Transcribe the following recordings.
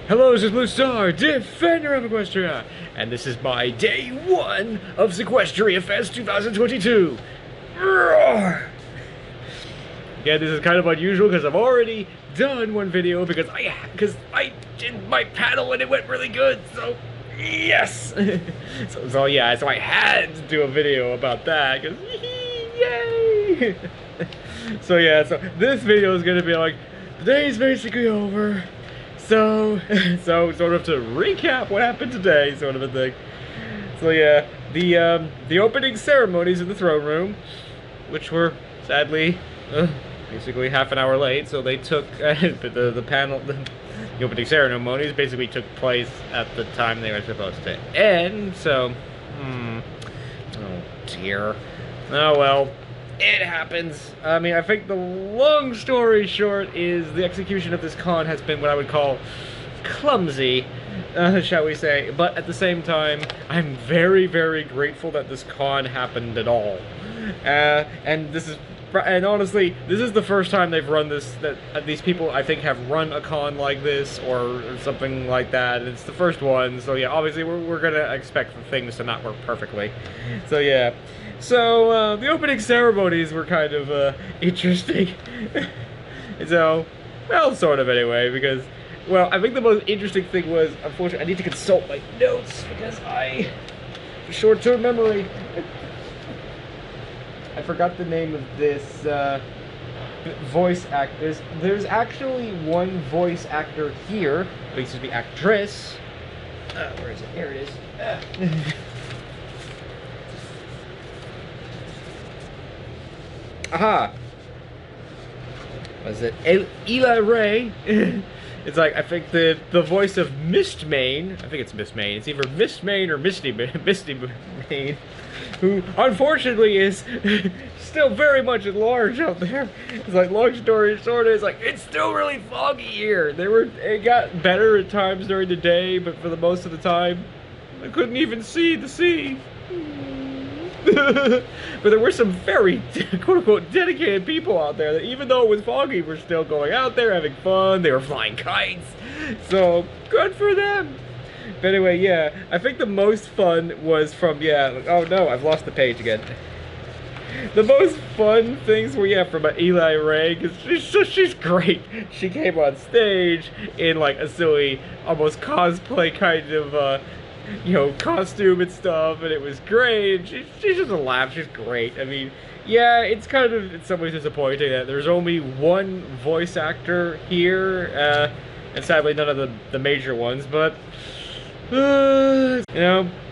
Hello, this is Blue Star, Defender of Seaquestria, and this is my day 1 of SeaquestriaFest 2022. Roar! Yeah, this is kind of unusual because I've already done one video because I did my paddle and it went really good. So yes. so I had to do a video about that because yay. So this video is gonna be like the day's basically over. So sort of to recap what happened today, sort of a thing. So yeah, the opening ceremonies in the throne room, which were sadly basically half an hour late, so they took the opening ceremonies basically took place at the time they were supposed to end. So, oh dear. Oh well. It happens. I mean, I think the long story short is the execution of this con has been what I would call clumsy, shall we say. But at the same time, I'm very, very grateful that this con happened at all. And honestly, this is the first time they've run this, that these people, I think, have run a con like this, or something like that. It's the first one, so yeah, obviously we're gonna expect things to not work perfectly. So yeah. So, the opening ceremonies were kind of, interesting. So, well, sort of anyway, because, well, I think the most interesting thing was, unfortunately, I need to consult my notes, because I have short-term memory. I forgot the name of this, voice actor. There's actually one voice actor here, excuse me, actress. Where is it? Here it is. Aha! Was it Eli Ray? It's like, I think the voice of Mistmane, I think it's Mistmane, it's either Mistmane or Misty Mane, who unfortunately is still very much at large out there. It's like, long story short, it's like, it's still really foggy here. It got better at times during the day, but for the most of the time, I couldn't even see the sea. But there were some very, quote-unquote, dedicated people out there that even though it was foggy, were still going out there having fun. They were flying kites. So, good for them. But anyway, yeah, I think the most fun was from, oh no, I've lost the page again. The most fun things were, from Eli Ray, because she's great. She came on stage in, like, a silly, almost cosplay kind of, costume and stuff, and it was great. She's just a laugh. She's great. I mean, yeah, it's kind of in some ways disappointing that there's only one voice actor here, and sadly none of the major ones, but it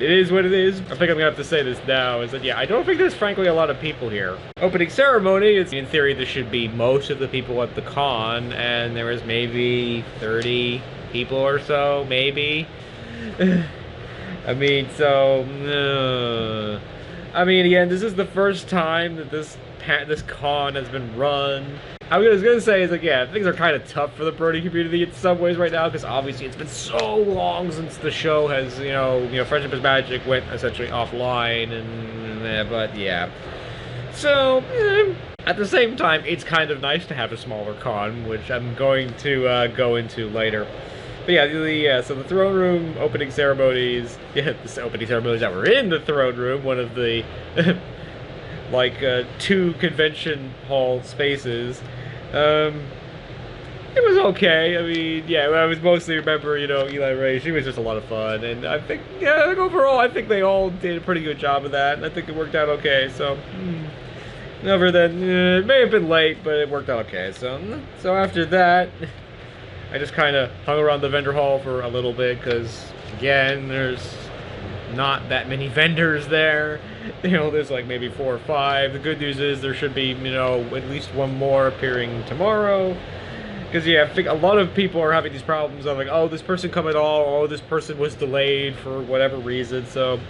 is what it is. I think I'm gonna have to say this now, is that I don't think there's frankly a lot of people here. Opening ceremony, in theory this should be most of the people at the con, and there was maybe 30 people or so, maybe. I mean, again, this is the first time that this con has been run. I was gonna say is things are kind of tough for the Brony community in some ways right now, because obviously it's been so long since the show has, Friendship is Magic went essentially offline, but yeah. So, at the same time, it's kind of nice to have a smaller con, which I'm going to go into later. But so the throne room opening ceremonies, the opening ceremonies that were in the throne room, one of the, like, 2 convention hall spaces, it was okay. I mean, I was mostly remember, Eli Ray, she was just a lot of fun, and I think, overall, I think they all did a pretty good job of that, and I think it worked out okay, so, other than, it may have been late, but it worked out okay, so after that, I just kind of hung around the vendor hall for a little bit because, again, there's not that many vendors there. There's like maybe 4 or 5. The good news is there should be, at least one more appearing tomorrow. Because, I think a lot of people are having these problems of like, oh, this person come at all, or oh, this person was delayed for whatever reason. So,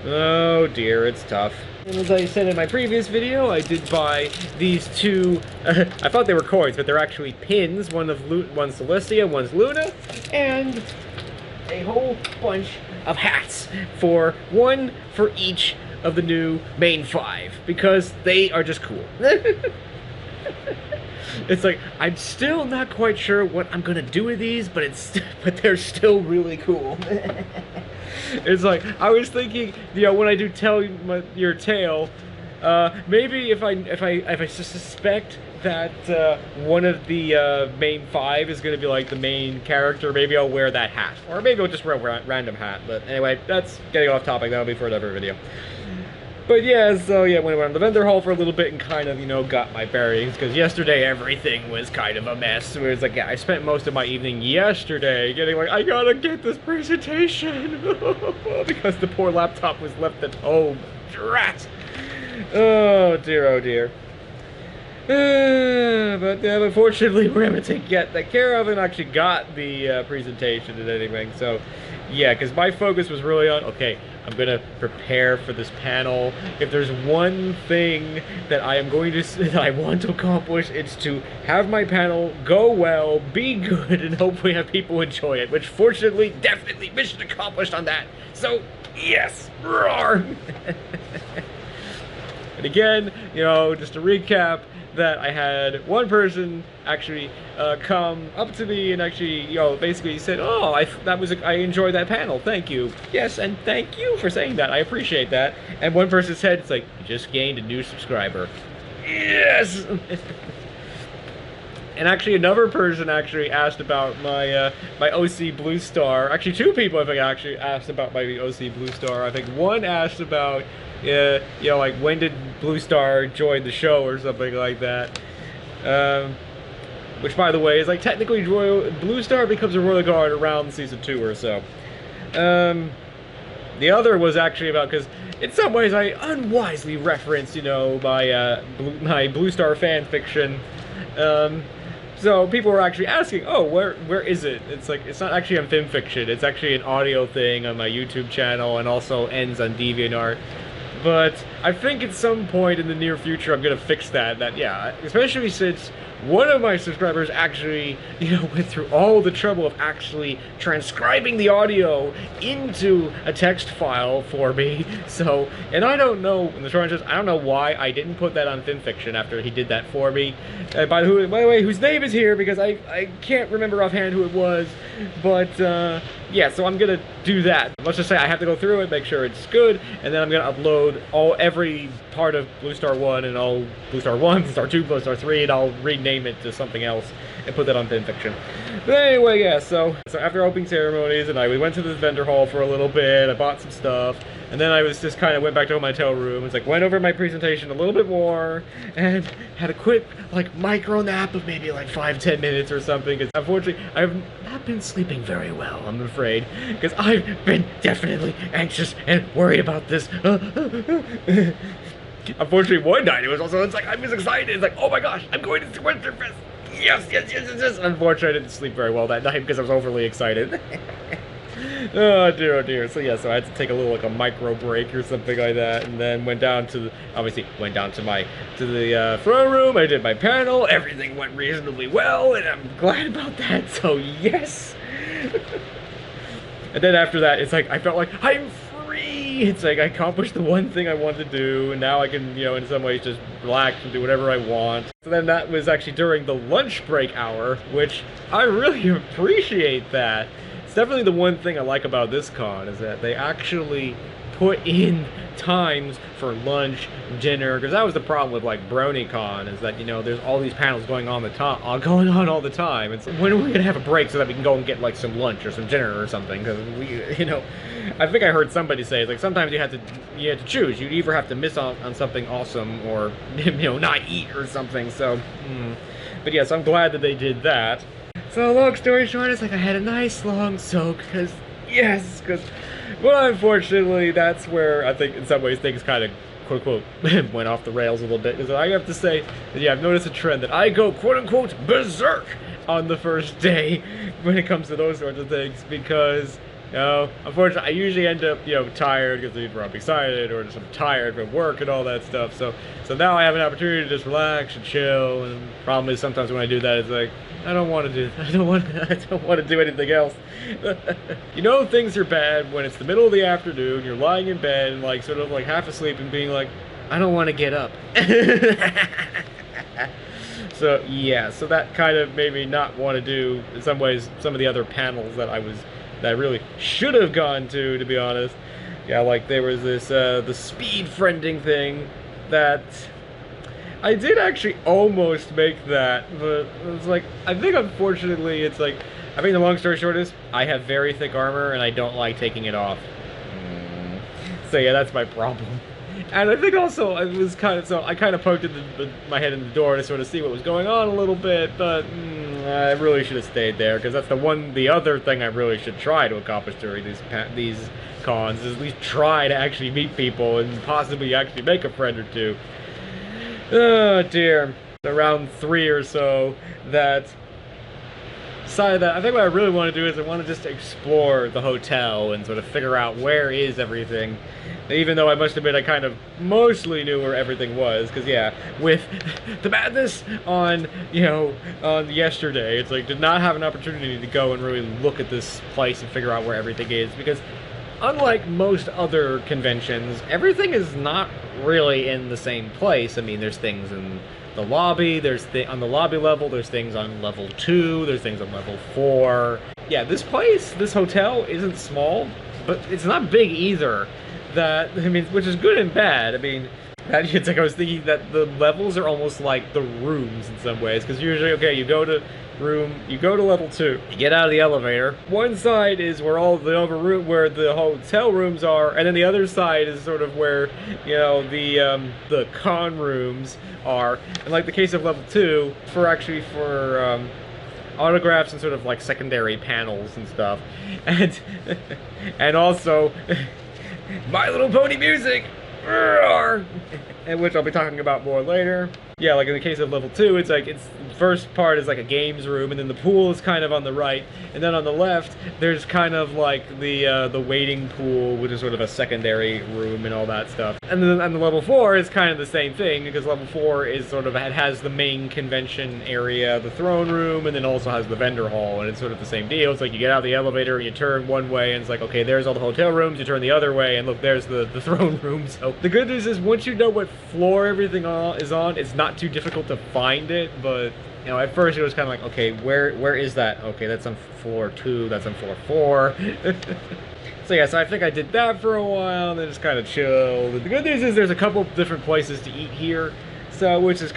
oh dear, it's tough. And as I said in my previous video, I did buy these 2, I thought they were coins, but they're actually pins. One's Celestia, one's Luna, and a whole bunch of hats one for each of the new main 5, because they are just cool. It's like, I'm still not quite sure what I'm gonna do with these, but but they're still really cool. It's like, I was thinking, you know, when I do tell your tale, maybe if I suspect that one of the main 5 is going to be like the main character, maybe I'll wear that hat, or maybe I'll just wear a random hat. But anyway, that's getting off topic. That'll be for another video. But yeah, so yeah, went around the vendor hall for a little bit and kind of, you know, got my bearings, because yesterday everything was kind of a mess. It was like, yeah, I spent most of my evening yesterday getting like, I gotta get this presentation because the poor laptop was left at home. Drat! Oh dear, oh dear. But unfortunately, we're able to get that care of and actually got the presentation and everything. So yeah, because my focus was really on, okay, I'm gonna prepare for this panel. If there's one thing that I am going to, that I want to accomplish, it's to have my panel go well, be good, and hopefully have people enjoy it. Which, fortunately, definitely mission accomplished on that. So yes, roar! And again, you know, just to recap, that I had one person actually come up to me and actually, you know, basically said, "Oh, I enjoyed that panel. Thank you." Yes, and thank you for saying that. I appreciate that. And one person said, "It's like, you just gained a new subscriber." Yes. And actually, another person actually asked about my my OC Blue Star. Actually, 2 people I think actually asked about my OC Blue Star. I think one asked about, you know, like, when did Blue Star join the show or something like that. Which, by the way, is like technically Blue Star becomes a Royal Guard around season 2 or so. The other was actually about, because in some ways I unwisely referenced, you know, my Blue Star fan fiction. So people were actually asking, oh, where is it? It's like, it's not actually on FimFiction. It's actually an audio thing on my YouTube channel, and also ends on DeviantArt. But I think at some point in the near future I'm gonna fix that. Yeah, especially since one of my subscribers actually, you know, went through all the trouble of actually transcribing the audio into a text file for me. So, and I don't know, in the short answer, I don't know why I didn't put that on FimFiction after he did that for me. By the way, whose name is here, because I can't remember offhand who it was. But yeah, so I'm gonna do that. Let's just say I have to go through it, make sure it's good, and then I'm gonna upload every part of Blue Star 1 and all Blue Star 1, Blue Star 2, Blue Star 3, and I'll rename it to something else and put that on FimFiction. But anyway, yeah, so after opening ceremonies, and we went to the vendor hall for a little bit, I bought some stuff, and then I was just kind of went back to my hotel room, it's like, went over my presentation a little bit more, and had a quick, like, micro nap of maybe like 5-10 minutes or something, because unfortunately, I've not been sleeping very well, I'm afraid, because I've been definitely anxious and worried about this. Unfortunately, one night it was also, it's like, I was excited, it's like, oh my gosh, I'm going to SeaquestriaFest! Yes, yes, yes, yes, yes! Unfortunately, I didn't sleep very well that night because I was overly excited. Oh dear, oh dear. So yeah, so I had to take a little, like, a micro break or something like that, and then went down to obviously went down to the throne room. I did my panel, everything went reasonably well, and I'm glad about that, so yes! And then after that, it's like, I felt like, I'm free! It's like, I accomplished the one thing I wanted to do, and now I can, you know, in some ways just relax and do whatever I want. So then that was actually during the lunch break hour, which I really appreciate that. It's definitely the one thing I like about this con, is that they actually put in times for lunch, dinner, because that was the problem with, like, BronyCon, is that, you know, there's all these panels going on all the time. It's when are we gonna have a break so that we can go and get, like, some lunch or some dinner or something? Because we, you know, I think I heard somebody say, like, sometimes you have to choose. You either have to miss on something awesome, or, you know, not eat or something. So, but yes, I'm glad that they did that. So long story short, it's like I had a nice long soak, because well, unfortunately, that's where I think in some ways things kind of, quote unquote, went off the rails a little bit. Because I have to say that, yeah, I've noticed a trend that I go, quote unquote, berserk on the first day when it comes to those sorts of things, because, you know, unfortunately, I usually end up, you know, tired because either I'm excited or just I'm tired from work and all that stuff. So now I have an opportunity to just relax and chill. And the problem is sometimes when I do that, it's like, I don't want to do that. I don't want to do anything else. You know, things are bad when it's the middle of the afternoon, you're lying in bed and, like, sort of like half asleep and being like, I don't want to get up. So yeah, so that kind of made me not want to do, in some ways, some of the other panels that I really should have gone to be honest. Yeah, like there was this the speed friending thing that I did actually almost make that, but it's like, I think unfortunately it's like, I think the long story short is I have very thick armor and I don't like taking it off. So yeah, that's my problem. And I think also it was kind of, so I kind of poked my head in the door to sort of see what was going on a little bit, but I really should have stayed there, because that's the other thing I really should try to accomplish during these cons, is at least try to actually meet people and possibly actually make a friend or two. Oh dear. Around 3 or so, that decided that I think what I really want to do is I want to just explore the hotel and sort of figure out where is everything. Even though I must admit I kind of mostly knew where everything was, because yeah, with the madness on, on yesterday, it's like, did not have an opportunity to go and really look at this place and figure out where everything is, because unlike most other conventions, everything is not really in the same place. I mean, there's things in the lobby, on the lobby level, there's things on level 2, there's things on level 4. Yeah, this hotel isn't small, but it's not big either. Which is good and bad. I mean, it's like I was thinking that the levels are almost like the rooms in some ways, because usually, okay, you go to level 2, you get out of the elevator. One side is where where the hotel rooms are, and then the other side is sort of where, the con rooms are. And like the case of level 2, for autographs and sort of like secondary panels and stuff, and also My Little Pony music, and which I'll be talking about more later. Yeah, like in the case of level 2, it's like, the first part is like a games room, and then the pool is kind of on the right, and then on the left, there's kind of like the waiting pool, which is sort of a secondary room and all that stuff. And then the level 4 is kind of the same thing, because level 4 is sort of, it has the main convention area, the throne room, and then also has the vendor hall, and it's sort of the same deal. It's like you get out of the elevator, you turn one way, and it's like, okay, there's all the hotel rooms, you turn the other way, and look, there's the throne room. So the good news is, once you know what floor everything is on, it's not too difficult to find it, but at first it was kind of like, okay, where is that? Okay, that's on floor 2, that's on floor 4. So yeah, so I think I did that for a while, and then just kind of chilled. The good news is there's a couple different places to eat here, so which is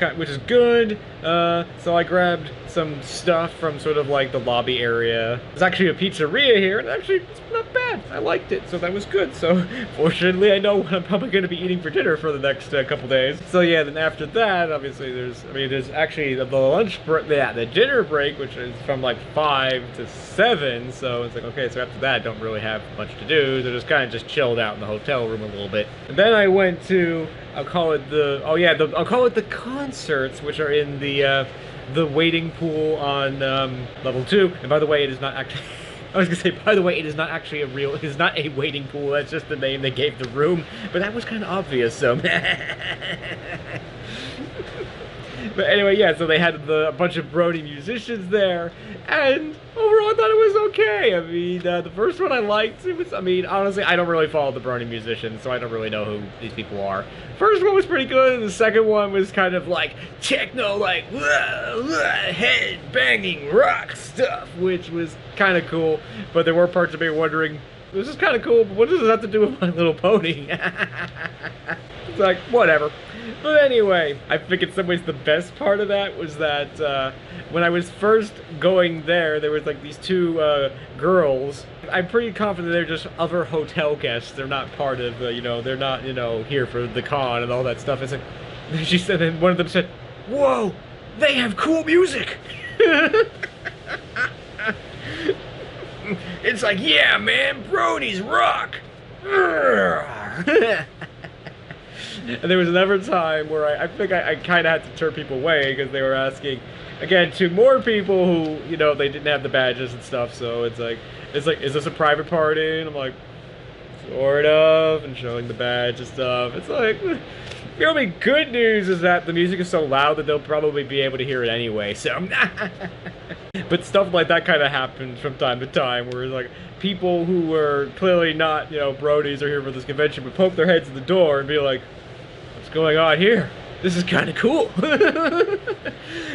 good. So I grabbed some stuff from sort of like the lobby area. There's actually a pizzeria here, and actually it's not bad. I liked it, so that was good. So fortunately, I know what I'm probably going to be eating for dinner for the next couple days. So yeah, then after that, obviously there's actually the lunch break, the dinner break, which is from like 5 to 7. So it's like, okay, so after that, I don't really have much to do. So just kind of just chilled out in the hotel room a little bit. And then I went to, I'll call it the concerts, which are in the waiting pool on level 2. And by the way, it is not actually I was gonna say, by the way, it is not actually it is not a waiting pool, that's just the name they gave the room, but that was kind of obvious, so but anyway, yeah, so they had a bunch of Brony musicians there, and overall I thought it was okay. I mean, the first one I liked. Honestly, I don't really follow the Brony musicians, so I don't really know who these people are. First one was pretty good, and the second one was kind of like techno, like head banging rock stuff, which was kind of cool. But there were parts of me wondering, this is kind of cool, but what does this have to do with My Little Pony? It's like, whatever. But anyway, I think in some ways the best part of that was that when I was first going there was like these two girls. I'm pretty confident they're just other hotel guests. They're not part of, they're not, here for the con and all that stuff. It's like, she said, and one of them said, "Whoa, they have cool music." It's like, yeah, man, Bronies rock. And there was another time where I think I kind of had to turn people away because they were asking, again, to more people who, they didn't have the badges and stuff. So it's like, is this a private party? And I'm like, sort of, and showing the badge and stuff. It's like, the only good news is that the music is so loud that they'll probably be able to hear it anyway, so. But stuff like that kind of happens from time to time, where like people who were clearly not, Bronies are here for this convention, would poke their heads in the door and be like, "What's going on here?" this is kind of cool.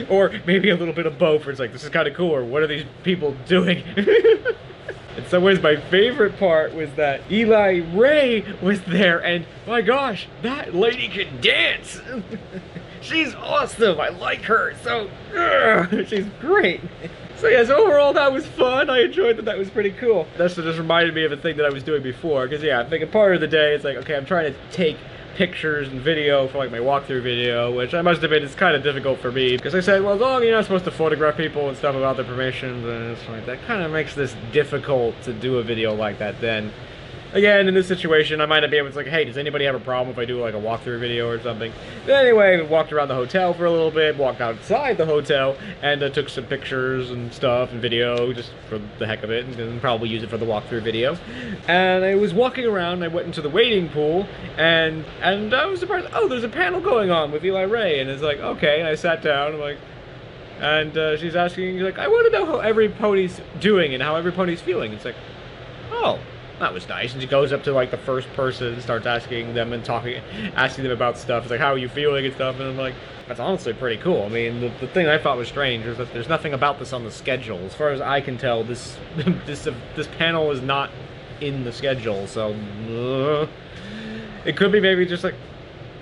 Or maybe a little bit of both, where it's like, this is kind of cool, or what are these people doing? In some ways, my favorite part was that Eli Ray was there, and my gosh, that lady can dance! She's awesome! I like her, so she's great! So yes, overall that was fun. I enjoyed that. That was pretty cool. That's just reminded me of a thing that I was doing before, because yeah, I'm thinking part of the day, it's like, okay, I'm trying to take pictures and video for like my walkthrough video, which I must admit is kind of difficult for me, because I said, well, as long as you're not supposed to photograph people and stuff about their permissions and stuff like that, kind of makes this difficult to do a video like that. Then again, in this situation, I might not be able to, like, hey, does anybody have a problem if I do like a walkthrough video or something? But anyway, we walked around the hotel for a little bit, walked outside the hotel, and took some pictures and stuff and video just for the heck of it, and then probably use it for the walkthrough video. And I was walking around, I went into the waiting pool, and I was surprised, oh, there's a panel going on with Eli Ray, and it's like, okay, and I sat down, I'm like, and she's asking, like, I want to know how every pony's doing and how every pony's feeling. It's like, oh, that was nice. And she goes up to like the first person and starts asking them and asking them about stuff. It's like, how are you feeling and stuff? And I'm like, that's honestly pretty cool. I mean, the thing I thought was strange is that there's nothing about this on the schedule. As far as I can tell, this panel is not in the schedule. So it could be maybe just like,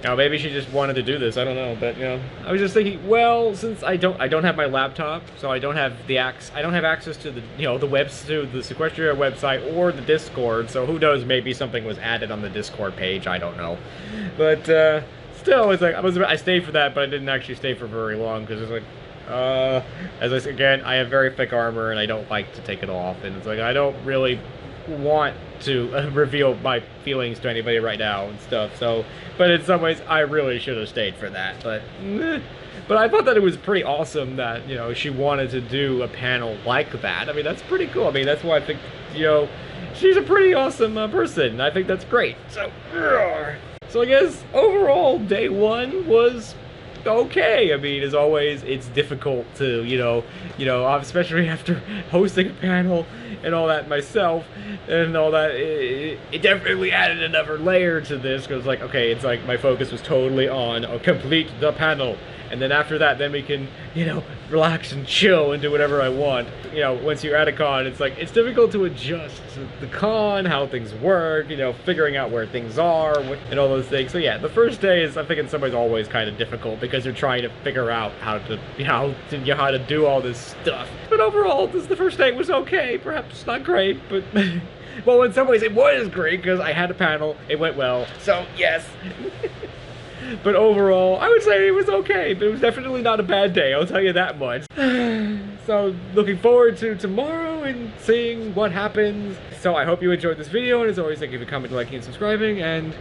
you know, maybe she just wanted to do this. I don't know, but you know, I was just thinking, well, since I don't have my laptop, so I don't have access to the the Seaquestria website or the Discord. So who knows? Maybe something was added on the Discord page. I don't know, but still, it's like I stayed for that, but I didn't actually stay for very long because it's like, as I said again, I have very thick armor and I don't like to take it off, and it's like I don't really want to reveal my feelings to anybody right now and stuff. So, but in some ways, I really should have stayed for that. But I thought that it was pretty awesome that she wanted to do a panel like that. I mean, that's pretty cool. I mean, that's why I think she's a pretty awesome person. I think that's great. So I guess overall, day one was okay. I mean, as always, it's difficult to, especially after hosting a panel and all that myself and all that, it definitely added another layer to this, because like, okay, it's like my focus was totally on complete the panel, and then after that, then we can, relax and chill and do whatever I want. Once you're at a con, it's like, it's difficult to adjust to the con, how things work, figuring out where things are, and all those things. So yeah, the first day is, I think in some ways, always kind of difficult, because you're trying to figure out how to do all this stuff. But overall, the first day was okay, perhaps not great, but well, in some ways it was great, because I had a panel, it went well, so yes. But overall, I would say it was okay, but it was definitely not a bad day, I'll tell you that much. So, looking forward to tomorrow and seeing what happens. So I hope you enjoyed this video, and as always, thank you for commenting, liking, and subscribing, and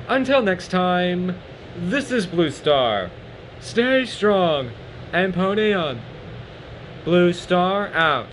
until next time, this is Blue Star. Stay strong, and pony on. Blue Star out.